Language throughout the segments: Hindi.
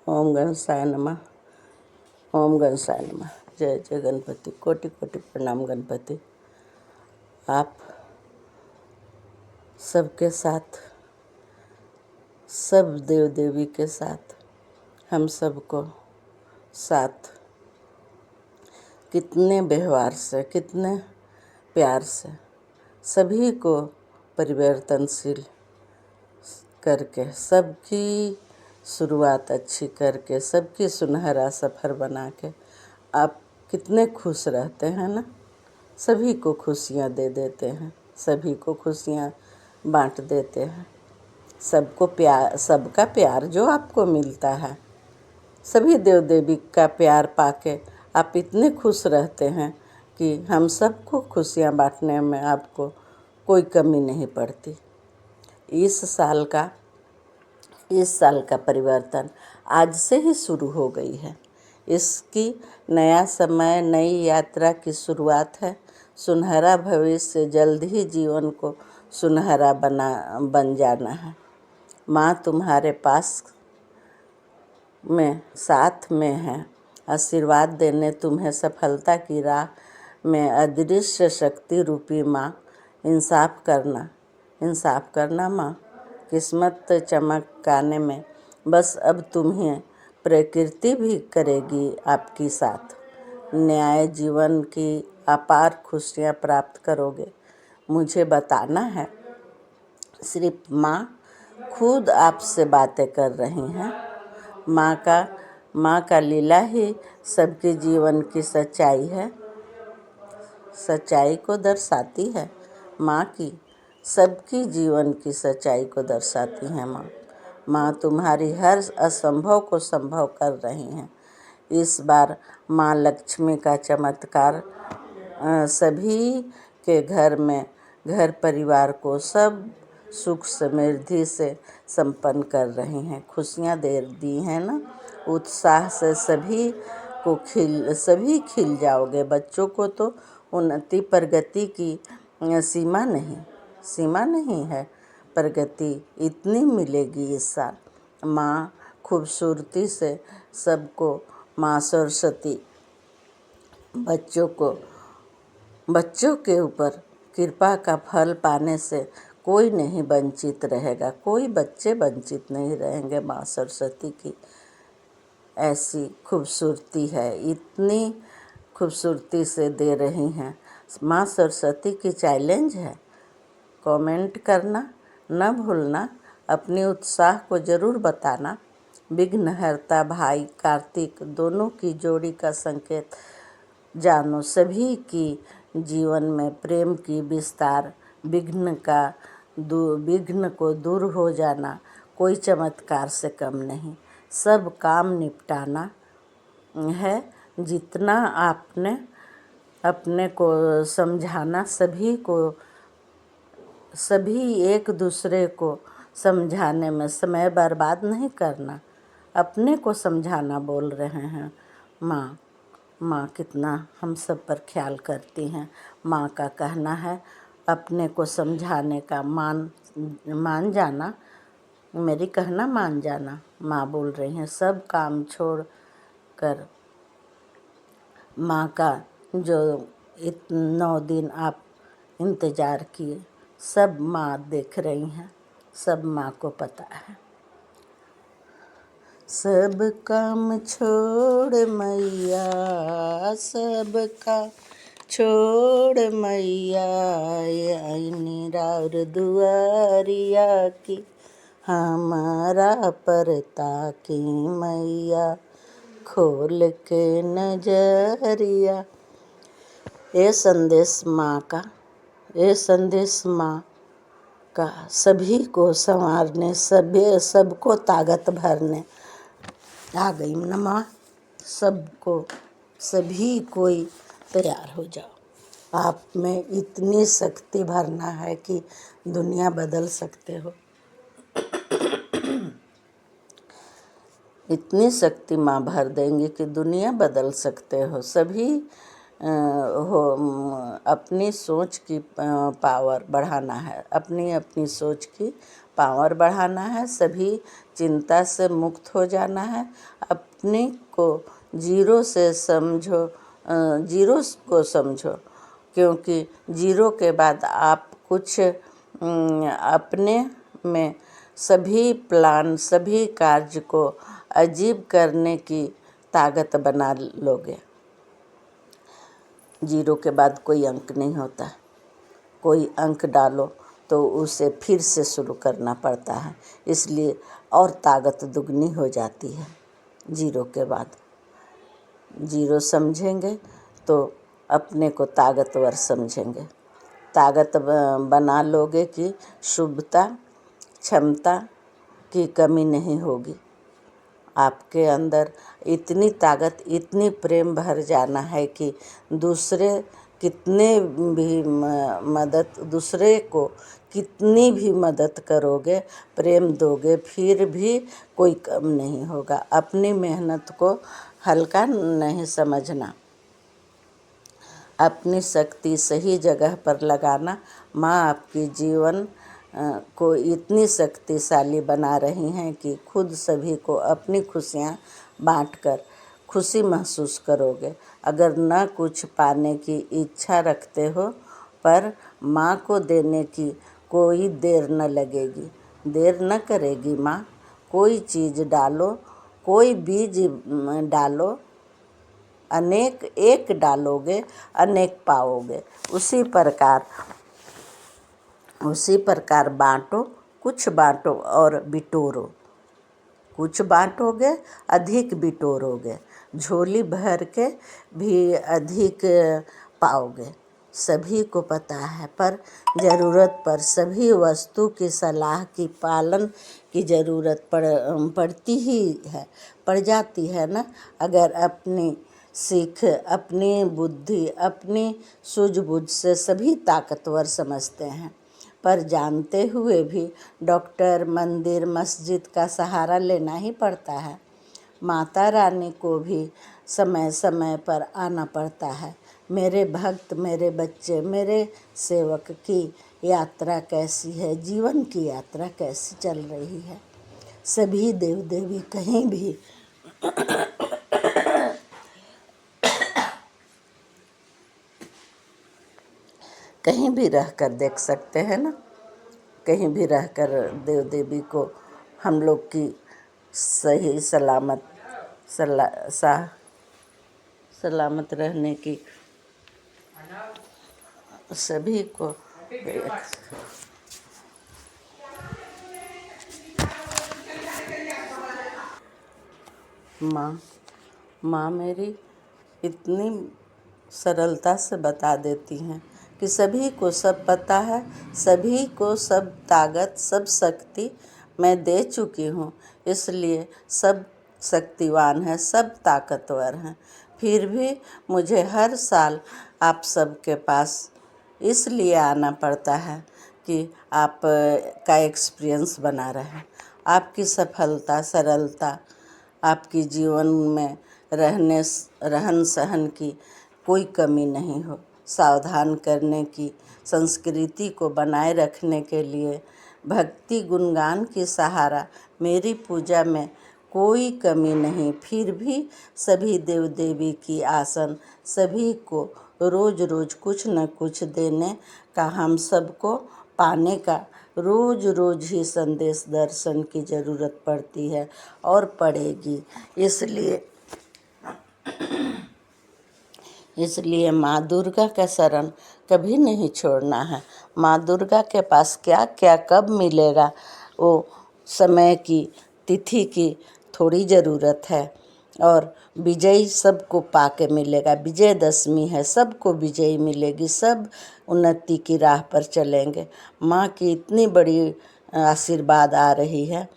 ओम गणेशाय नमः। ओम गणेशाय नमः। जय जय गणपति। कोटि कोटि प्रणाम गणपति। आप सबके साथ, सब देव देवी के साथ, हम सबको साथ कितने व्यवहार से, कितने प्यार से सभी को परिवर्तनशील करके, सबकी शुरुआत अच्छी करके, सबकी सुनहरा सफ़र बना के आप कितने खुश रहते हैं ना। सभी को खुशियाँ दे देते हैं, सभी को खुशियाँ बांट देते हैं। सबको प्यार, सबका प्यार जो आपको मिलता है, सभी देव देवी का प्यार पाके आप इतने खुश रहते हैं कि हम सबको खुशियाँ बांटने में आपको कोई कमी नहीं पड़ती। इस साल का परिवर्तन आज से ही शुरू हो गई है। इसकी नया समय, नई यात्रा की शुरुआत है। सुनहरा भविष्य, जल्द ही जीवन को सुनहरा बन जाना है। माँ तुम्हारे पास में साथ में है, आशीर्वाद देने तुम्हें सफलता की राह में। अदृश्य शक्ति रूपी माँ, इंसाफ करना माँ, किस्मत चमकाने में। बस अब तुम्हें प्रकृति भी करेगी आपकी साथ। न्याय जीवन की अपार खुशियाँ प्राप्त करोगे। मुझे बताना है, सिर्फ माँ खुद आपसे बातें कर रही हैं। माँ का लीला ही सबके जीवन की सच्चाई को दर्शाती है। माँ की सबकी जीवन की सच्चाई को दर्शाती हैं। माँ तुम्हारी हर असंभव को संभव कर रही हैं। इस बार माँ लक्ष्मी का चमत्कार सभी के घर परिवार को सब सुख समृद्धि से संपन्न कर रही हैं। खुशियाँ दे दी हैं ना। उत्साह से सभी खिल जाओगे। बच्चों को तो उन्नति प्रगति की सीमा नहीं है। प्रगति इतनी मिलेगी इस साल। माँ खूबसूरती से सबको, माँ सरस्वती बच्चों के ऊपर कृपा का फल पाने से कोई नहीं वंचित रहेगा। कोई बच्चे वंचित नहीं रहेंगे। माँ सरस्वती की ऐसी खूबसूरती है, इतनी खूबसूरती से दे रही हैं। माँ सरस्वती की चैलेंज है, कमेंट करना न भूलना। अपने उत्साह को ज़रूर बताना। विघ्नहर्ता भाई कार्तिक दोनों की जोड़ी का संकेत जानो। सभी की जीवन में प्रेम की विस्तार, विघ्न को दूर हो जाना कोई चमत्कार से कम नहीं। सब काम निपटाना है। जितना आपने अपने को समझाना, सभी एक दूसरे को समझाने में समय बर्बाद नहीं करना। अपने को समझाना बोल रहे हैं। माँ कितना हम सब पर ख्याल करती हैं। माँ का कहना है अपने को समझाने का मान जाना, मेरी कहना मान जाना। माँ बोल रही हैं सब काम छोड़ कर माँ का जो 9 दिन आप इंतज़ार किए, सब माँ देख रही हैं, सब माँ को पता है। सब काम छोड़ मैया, सब काम छोड़ मैया, आईनी राउर दुआरिया की हमारा परता की मैया, खोल के नजरिया। ये संदेश माँ का सभी को संवारने, सबको ताकत भरने आ गई न माँ। सभी कोई तैयार हो जाओ। आप में इतनी शक्ति भरना है कि दुनिया बदल सकते हो। इतनी शक्ति माँ भर देंगी कि दुनिया बदल सकते हो। सभी अपनी सोच की पावर बढ़ाना है, अपनी सोच की पावर बढ़ाना है। सभी चिंता से मुक्त हो जाना है। अपने को जीरो से समझो, जीरो को समझो, क्योंकि जीरो के बाद आप कुछ अपने में सभी प्लान, सभी कार्य को अजीब करने की ताकत बना लोगे। जीरो के बाद कोई अंक नहीं होता। कोई अंक डालो तो उसे फिर से शुरू करना पड़ता है, इसलिए और ताकत दुगनी हो जाती है जीरो के बाद। जीरो समझेंगे तो अपने को ताकतवर समझेंगे। ताकत बना लोगे कि शुद्धता, क्षमता की कमी नहीं होगी। आपके अंदर इतनी ताकत, इतनी प्रेम भर जाना है कि दूसरे कितने भी दूसरे को कितनी भी मदद करोगे, प्रेम दोगे, फिर भी कोई कम नहीं होगा। अपनी मेहनत को हल्का नहीं समझना, अपनी शक्ति सही जगह पर लगाना। माँ आपकी जीवन को इतनी शक्तिशाली बना रही हैं कि खुद सभी को अपनी खुशियाँ बांटकर खुशी महसूस करोगे। अगर न कुछ पाने की इच्छा रखते हो, पर माँ को देने की कोई देर न लगेगी, देर न करेगी माँ। कोई चीज़ डालो, कोई बीज डालो, अनेक एक डालोगे अनेक पाओगे। उसी प्रकार बाँटो, कुछ बाँटो और बिटोरो। कुछ बाँटोगे अधिक बिटोरोगे, झोली भर के भी अधिक पाओगे। सभी को पता है, पर ज़रूरत पर सभी वस्तु की सलाह की पालन की ज़रूरत पड़ती ही है, पड़ जाती है ना। अगर अपनी सीख, अपनी बुद्धि, अपनी सूझबूझ से सभी ताकतवर समझते हैं, पर जानते हुए भी डॉक्टर, मंदिर, मस्जिद का सहारा लेना ही पड़ता है। माता रानी को भी समय समय पर आना पड़ता है। मेरे भक्त, मेरे बच्चे, मेरे सेवक की यात्रा कैसी है, जीवन की यात्रा कैसी चल रही है। सभी देव देवी कहीं भी रहकर देख सकते हैं ना। कहीं भी रहकर देव देवी को हम लोग की सही सलामत रहने की सभी को माँ मेरी इतनी सरलता से बता देती हैं कि सभी को सब पता है, सभी को सब ताकत, सब शक्ति मैं दे चुकी हूँ, इसलिए सब शक्तिवान हैं, सब ताकतवर हैं। फिर भी मुझे हर साल आप सबके पास इसलिए आना पड़ता है कि आप का एक्सपीरियंस बना रहे। आपकी सफलता, सरलता, आपकी जीवन में रहन सहन की कोई कमी नहीं हो। सावधान करने की, संस्कृति को बनाए रखने के लिए भक्ति गुणगान की सहारा, मेरी पूजा में कोई कमी नहीं। फिर भी सभी देव देवी की आसन, सभी को रोज रोज कुछ न कुछ देने का, हम सबको पाने का रोज रोज ही संदेश दर्शन की ज़रूरत पड़ती है और पड़ेगी। इसलिए माँ दुर्गा का शरण कभी नहीं छोड़ना है। माँ दुर्गा के पास क्या क्या कब मिलेगा, वो समय की, तिथि की थोड़ी ज़रूरत है। और विजय सबको पाके मिलेगा। विजयदशमी है, सबको विजय मिलेगी, सब उन्नति की राह पर चलेंगे। माँ की इतनी बड़ी आशीर्वाद आ रही है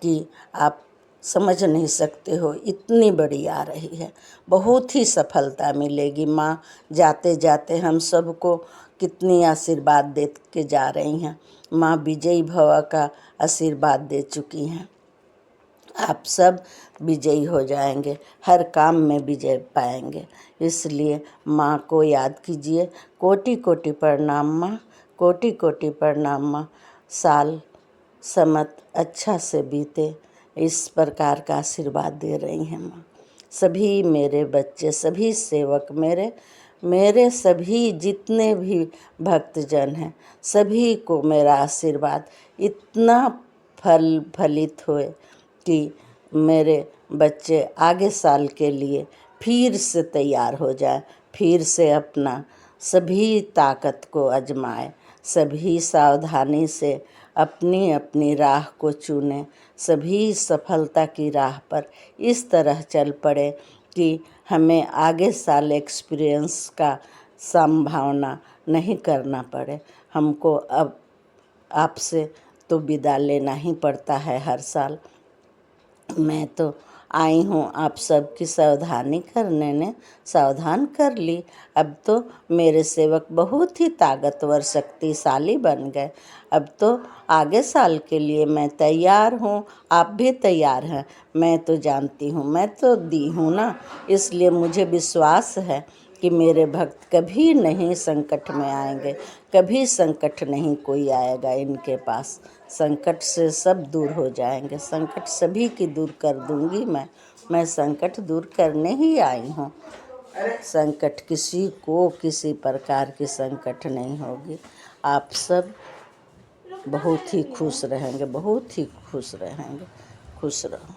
कि आप समझ नहीं सकते हो, इतनी बड़ी आ रही है। बहुत ही सफलता मिलेगी। माँ जाते जाते हम सबको कितनी आशीर्वाद दे के जा रही हैं। माँ विजयी भव का आशीर्वाद दे चुकी हैं। आप सब विजयी हो जाएंगे, हर काम में विजय पाएंगे। इसलिए माँ को याद कीजिए। कोटि कोटि प्रणाम माँ, कोटि कोटि प्रणाम माँ। साल समत अच्छा से बीते, इस प्रकार का आशीर्वाद दे रही हैं माँ। सभी मेरे बच्चे, सभी सेवक, मेरे सभी जितने भी भक्तजन हैं, सभी को मेरा आशीर्वाद इतना फलित होए कि मेरे बच्चे आगे साल के लिए फिर से तैयार हो जाए, फिर से अपना सभी ताकत को आजमाए, सभी सावधानी से अपनी अपनी राह को चुने, सभी सफलता की राह पर इस तरह चल पड़े कि हमें आगे साल एक्सपीरियंस का संभावना नहीं करना पड़े। हमको अब आपसे तो विदा लेना ही पड़ता है हर साल। मैं तो आई हूँ आप सबकी सावधानी करने ने, सावधान कर ली। अब तो मेरे सेवक बहुत ही ताकतवर शक्तिशाली बन गए। अब तो आगे साल के लिए मैं तैयार हूँ, आप भी तैयार हैं। मैं तो जानती हूँ, मैं तो दी हूँ ना, इसलिए मुझे विश्वास है कि मेरे भक्त कभी नहीं संकट में आएंगे, कभी संकट नहीं कोई आएगा इनके पास। संकट से सब दूर हो जाएंगे, संकट सभी की दूर कर दूंगी मैं संकट दूर करने ही आई हूँ। संकट किसी को किसी प्रकार की संकट नहीं होगी। आप सब बहुत ही खुश रहेंगे, बहुत ही खुश रहेंगे। खुश रहो।